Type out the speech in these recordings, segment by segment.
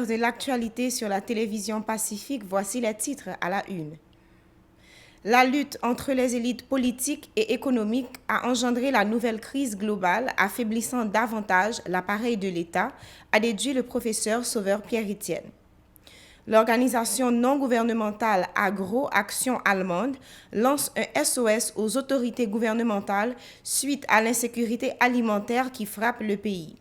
de l'actualité sur la télévision Pacifique, voici les titres à la une. La lutte entre les élites politiques et économiques a engendré la nouvelle crise globale, affaiblissant davantage l'appareil de l'État, a déduit le professeur Sauveur Pierre-Étienne. L'organisation non gouvernementale Agro-Action allemande lance un SOS aux autorités gouvernementales suite à l'insécurité alimentaire qui frappe le pays.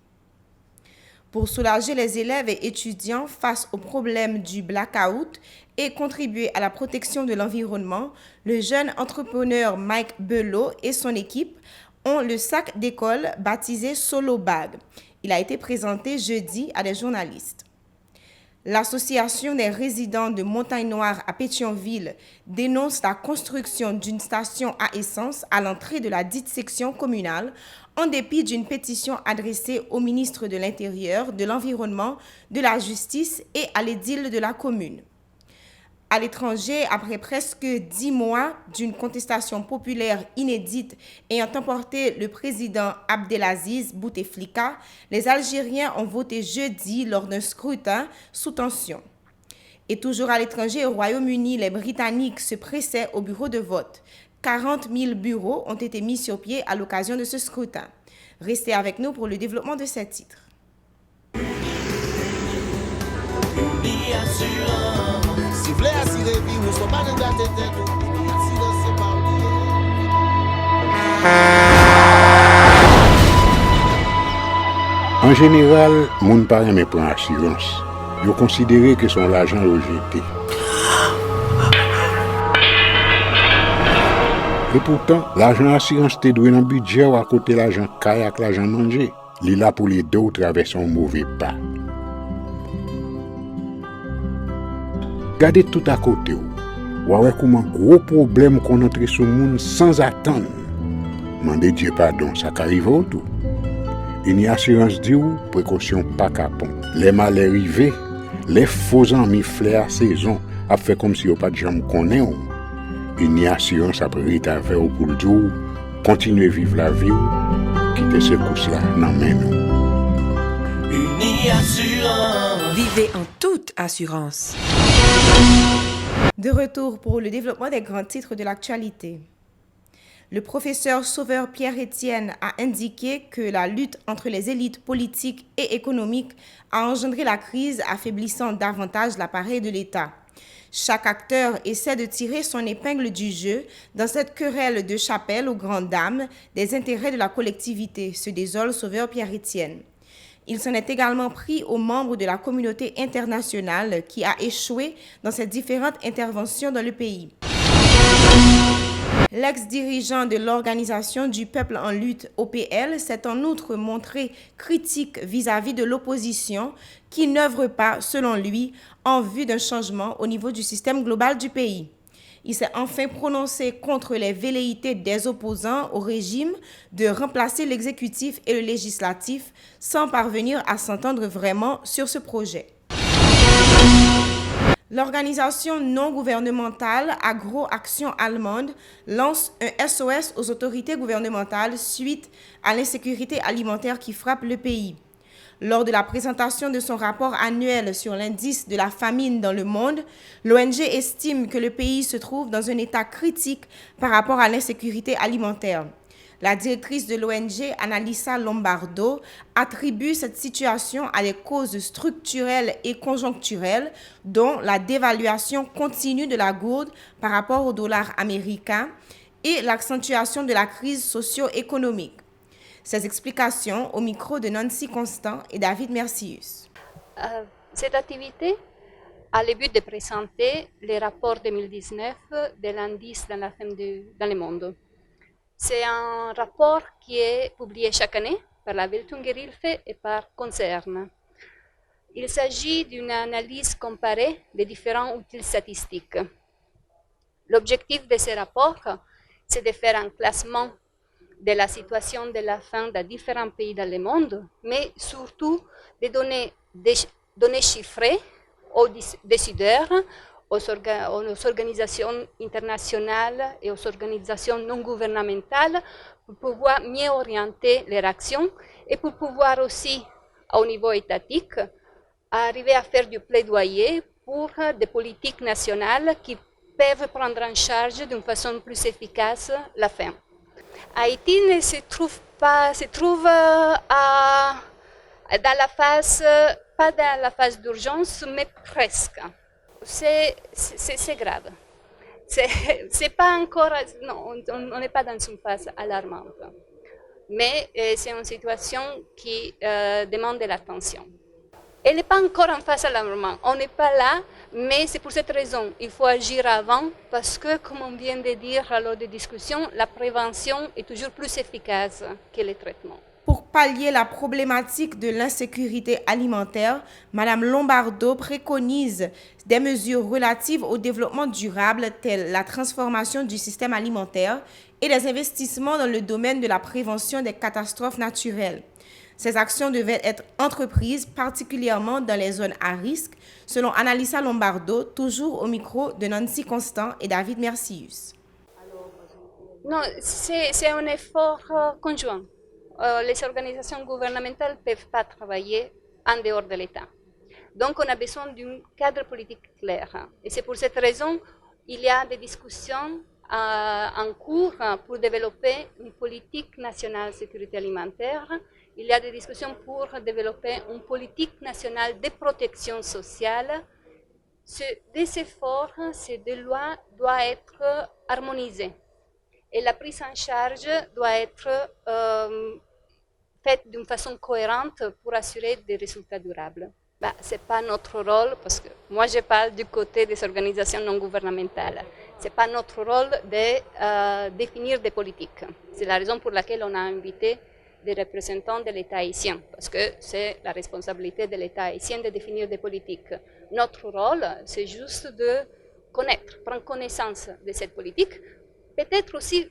Pour soulager les élèves et étudiants face aux problèmes du blackout et contribuer à la protection de l'environnement, le jeune entrepreneur Mike Belot et son équipe ont le sac d'école baptisé Solo Bag. Il a été présenté jeudi à des journalistes. L'Association des résidents de Montagne-Noire à Pétionville dénonce la construction d'une station à essence à l'entrée de la dite section communale en dépit d'une pétition adressée au ministre de l'Intérieur, de l'Environnement, de la Justice et à l'édile de la commune. À l'étranger, après presque 10 mois d'une contestation populaire inédite ayant emporté le président Abdelaziz Bouteflika, les Algériens ont voté jeudi lors d'un scrutin sous tension. Et toujours à l'étranger, au Royaume-Uni, les Britanniques se pressaient au bureau de vote. 40 000 bureaux ont été mis sur pied à l'occasion de ce scrutin. Restez avec nous pour le développement de ces titres. Si vous voulez assurer vie, nous ne sommes pas de la tête, En général, moun pa reme pran assurance. Yo considéré que son l'argent rejeté. Et pourtant, l'argent assurance te doué dans budget ou à côté l'argent caille avec l'argent mangé. Li là pour les deux traverser un mauvais pas. Gardez tout à côté. Ou comment gros problème qu'on entre sur le monde sans attendre. Mandez Dieu pardon, ça arrive au tout. Une assurance dit ou précaution pas capon. Les malheurs arrivés, les faux amis flair à saison, a fait comme si on pas de jambe connaît. Une assurance après rétaver au pour le jour, continuer vivre la vie, quitter ce course-là dans main nous. Une assurance. Vivez en toute assurance. De retour pour le développement des grands titres de l'actualité. Le professeur Sauveur Pierre-Étienne a indiqué que la lutte entre les élites politiques et économiques a engendré la crise, affaiblissant davantage l'appareil de l'État. Chaque acteur essaie de tirer son épingle du jeu dans cette querelle de chapelle aux grandes dames des intérêts de la collectivité, se désole Sauveur Pierre-Étienne. Il s'en est également pris aux membres de la communauté internationale qui a échoué dans ses différentes interventions dans le pays. L'ex-dirigeant de l'Organisation du peuple en lutte, OPL, s'est en outre montré critique vis-à-vis de l'opposition qui n'œuvre pas, selon lui, en vue d'un changement au niveau du système global du pays. Il s'est enfin prononcé contre les velléités des opposants au régime de remplacer l'exécutif et le législatif sans parvenir à s'entendre vraiment sur ce projet. L'organisation non gouvernementale Agro-Action allemande lance un SOS aux autorités gouvernementales suite à l'insécurité alimentaire qui frappe le pays. Lors de la présentation de son rapport annuel sur l'indice de la famine dans le monde, l'ONG estime que le pays se trouve dans un état critique par rapport à l'insécurité alimentaire. La directrice de l'ONG, Annalisa Lombardo, attribue cette situation à des causes structurelles et conjoncturelles, dont la dévaluation continue de la gourde par rapport au dollar américain et l'accentuation de la crise socio-économique. Ces explications au micro de Nancy Constant et David Mercius. Cette activité a le but de présenter le rapport 2019 de l'indice de la faim dans le monde. C'est un rapport qui est publié chaque année par la Welthungerhilfe et par Concern. Il s'agit d'une analyse comparée des différents outils statistiques. L'objectif de ce rapport, c'est de faire un classement de la situation de la faim dans différents pays dans le monde, mais surtout de donner des données chiffrées aux décideurs, aux organisations internationales et aux organisations non gouvernementales pour pouvoir mieux orienter leurs actions et pour pouvoir aussi, au niveau étatique, arriver à faire du plaidoyer pour des politiques nationales qui peuvent prendre en charge d'une façon plus efficace la faim. Haïti ne se trouve pas, se trouve dans la phase, pas dans la phase d'urgence, mais presque. C'est grave. C'est pas encore, non, on n'est pas dans une phase alarmante, mais c'est une situation qui demande de l'attention. Elle n'est pas encore en phase alarmante, on n'est pas là, mais c'est pour cette raison il faut agir avant, parce que, comme on vient de dire lors des discussions, la prévention est toujours plus efficace que le traitement. Pour pallier la problématique de l'insécurité alimentaire, Mme Lombardo préconise des mesures relatives au développement durable telles la transformation du système alimentaire et des investissements dans le domaine de la prévention des catastrophes naturelles. Ces actions devaient être entreprises particulièrement dans les zones à risque, selon Annalisa Lombardo, toujours au micro de Nancy Constant et David Mercius. Non, c'est un effort conjoint. Les organisations gouvernementales ne peuvent pas travailler en dehors de l'État. Donc, on a besoin d'un cadre politique clair. Et c'est pour cette raison qu'il y a des discussions en cours pour développer une politique nationale de sécurité alimentaire. Il y a des discussions pour développer une politique nationale de protection sociale. Ces efforts, ces deux lois doivent être harmonisés. Et la prise en charge doit être faite d'une façon cohérente pour assurer des résultats durables. Ce n'est pas notre rôle, parce que moi je parle du côté des organisations non gouvernementales. Ce n'est pas notre rôle de définir des politiques. C'est la raison pour laquelle on a invité des représentants de l'État haïtien, parce que c'est la responsabilité de l'État haïtien de définir des politiques. Notre rôle, c'est juste de connaître, prendre connaissance de cette politique, peut-être aussi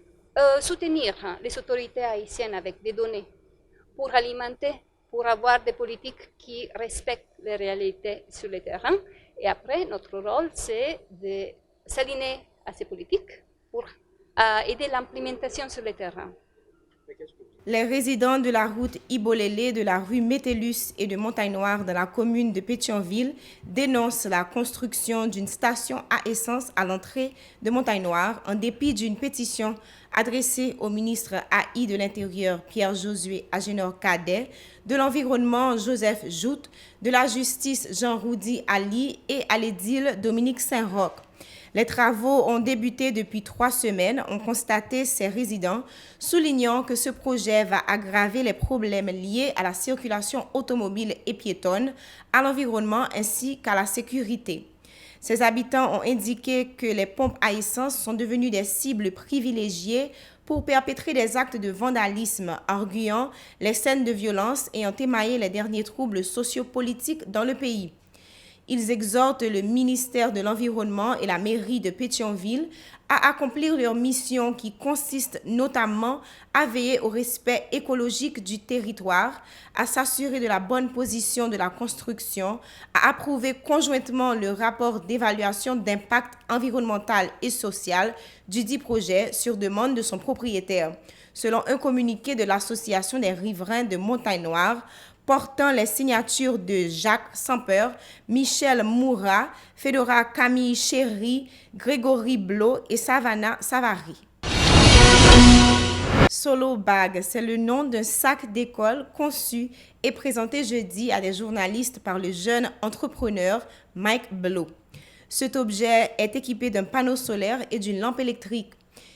soutenir les autorités haïtiennes avec des données pour alimenter, pour avoir des politiques qui respectent les réalités sur le terrain. Et après, notre rôle, c'est de s'aligner à ces politiques pour aider l'implémentation sur le terrain. Les résidents de la route Ibolélé, de la rue Métellus et de Montagne-Noire dans la commune de Pétionville dénoncent la construction d'une station à essence à l'entrée de Montagne-Noire en dépit d'une pétition adressée au ministre AI de l'Intérieur Pierre-Josué Agénor-Cadet, de l'Environnement Joseph Joute, de la Justice Jean-Roudi Ali et à l'édile Dominique Saint-Roch. Les travaux ont débuté depuis 3 semaines, ont constaté ces résidents, soulignant que ce projet va aggraver les problèmes liés à la circulation automobile et piétonne, à l'environnement ainsi qu'à la sécurité. Ces habitants ont indiqué que les pompes à essence sont devenues des cibles privilégiées pour perpétrer des actes de vandalisme, arguant les scènes de violence ayant émaillé les derniers troubles sociopolitiques dans le pays. Ils exhortent le ministère de l'Environnement et la mairie de Pétionville à accomplir leur mission qui consiste notamment à veiller au respect écologique du territoire, à s'assurer de la bonne position de la construction, à approuver conjointement le rapport d'évaluation d'impact environnemental et social du dit projet sur demande de son propriétaire, selon un communiqué de l'Association des riverains de Montagne-Noire, portant les signatures de Jacques Sampeur, Michel Moura, Fedora Camille Chéry, Grégory Blot et Savannah Savary. Solo Bag, c'est le nom d'un sac d'école conçu et présenté jeudi à des journalistes par le jeune entrepreneur Mike Blot. Cet objet est équipé d'un panneau solaire et d'une lampe électrique.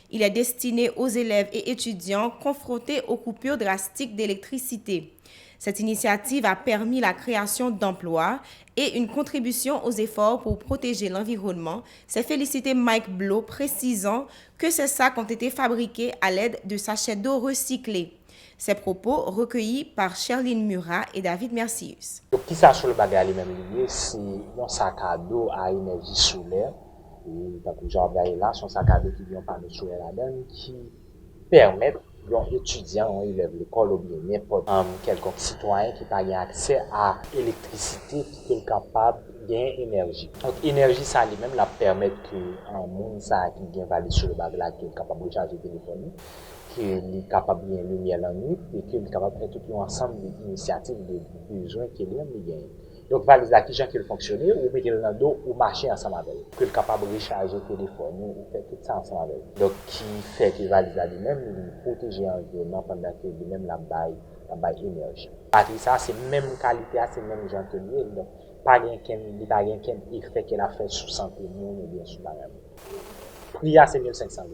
Il est destiné aux élèves et étudiants confrontés aux coupures drastiques d'électricité. Cette initiative a permis la création d'emplois et une contribution aux efforts pour protéger l'environnement, s'est félicité Mike Blot, précisant que ces sacs ont été fabriqués à l'aide de sachets d'eau recyclés. Ces propos recueillis par Sherline Murat et David Mercius. Donc, qui ça sur le bagage lui-même lié, c'est un sac à dos à énergie solaire. Et donc, genre là, son sac à dos qui vient par le solaire là-dedans, qui permet aux étudiants, aux élèves de l'école ou bien n'importe quelconque citoyen qui n'a pas accès à l'électricité qui est capable de gagner énergie. Donc, l'énergie, ça lui-même la permet que un monde qui vient valer sur le bagage là, qui est capable de charger le téléphone, qui est capable de gagner lumière la nuit et qui est capable de faire tout un ensemble d'initiatives, de besoins qu'il y a. Donc, valise là, qui gens qui fonctionner, ou mettez le dans le dos, ou marcher ensemble avec. Que le capable de recharger le téléphone, ou faire tout ça ensemble avec. Donc, qui fait que valise là lui-même, il protéger l'environnement pendant que lui-même la baille énergie. Batterie ça, c'est même qualité, c'est même genre que lui, donc, pas rien qu'un effet qu'elle a fait sous santé, nous, bien sûr, par exemple. Prix c'est 1500 €.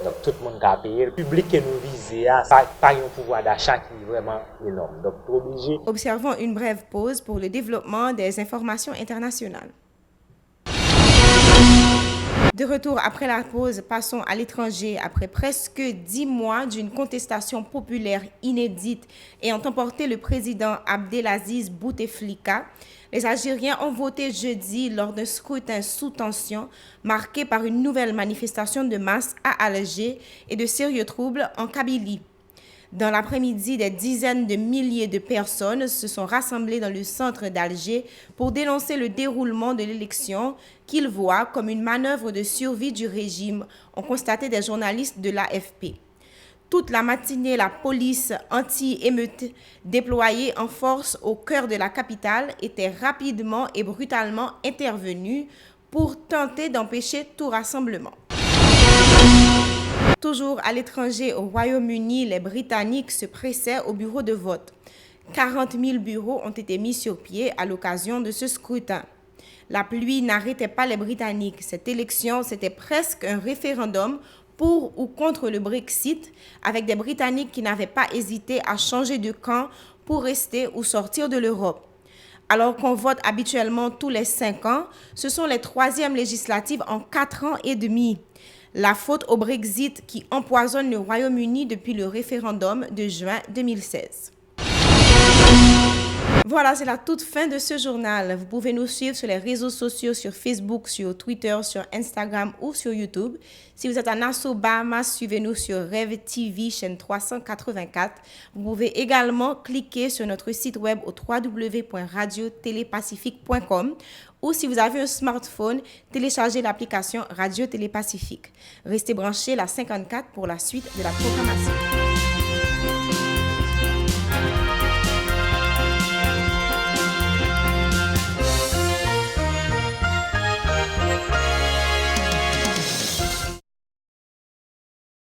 Donc tout le monde a payé. Le public que nous visons, ça pas un pouvoir d'achat qui est vraiment énorme. Donc obligé. Observons une brève pause pour le développement des informations internationales. De retour après la pause, passons à l'étranger. Après presque 10 mois d'une contestation populaire inédite ayant emporté le président Abdelaziz Bouteflika, les Algériens ont voté jeudi lors d'un scrutin sous tension marqué par une nouvelle manifestation de masse à Alger et de sérieux troubles en Kabylie. Dans l'après-midi, des dizaines de milliers de personnes se sont rassemblées dans le centre d'Alger pour dénoncer le déroulement de l'élection qu'ils voient comme une manœuvre de survie du régime, ont constaté des journalistes de l'AFP. Toute la matinée, la police anti-émeute déployée en force au cœur de la capitale était rapidement et brutalement intervenue pour tenter d'empêcher tout rassemblement. Toujours à l'étranger, au Royaume-Uni, les Britanniques se pressaient au bureau de vote. 40 000 bureaux ont été mis sur pied à l'occasion de ce scrutin. La pluie n'arrêtait pas les Britanniques. Cette élection, c'était presque un référendum pour ou contre le Brexit, avec des Britanniques qui n'avaient pas hésité à changer de camp pour rester ou sortir de l'Europe. Alors qu'on vote habituellement tous les 5 ans, ce sont les 3e législatives en 4 ans et demi. La faute au Brexit qui empoisonne le Royaume-Uni depuis le référendum de juin 2016. Voilà, c'est la toute fin de ce journal. Vous pouvez nous suivre sur les réseaux sociaux, sur Facebook, sur Twitter, sur Instagram ou sur YouTube. Si vous êtes à Nassau, Bahamas, suivez-nous sur Rêve TV, chaîne 384. Vous pouvez également cliquer sur notre site web au www.radiotélépacifique.com ou si vous avez un smartphone, téléchargez l'application Radio Télépacifique. Restez branchés la 54 pour la suite de la programmation.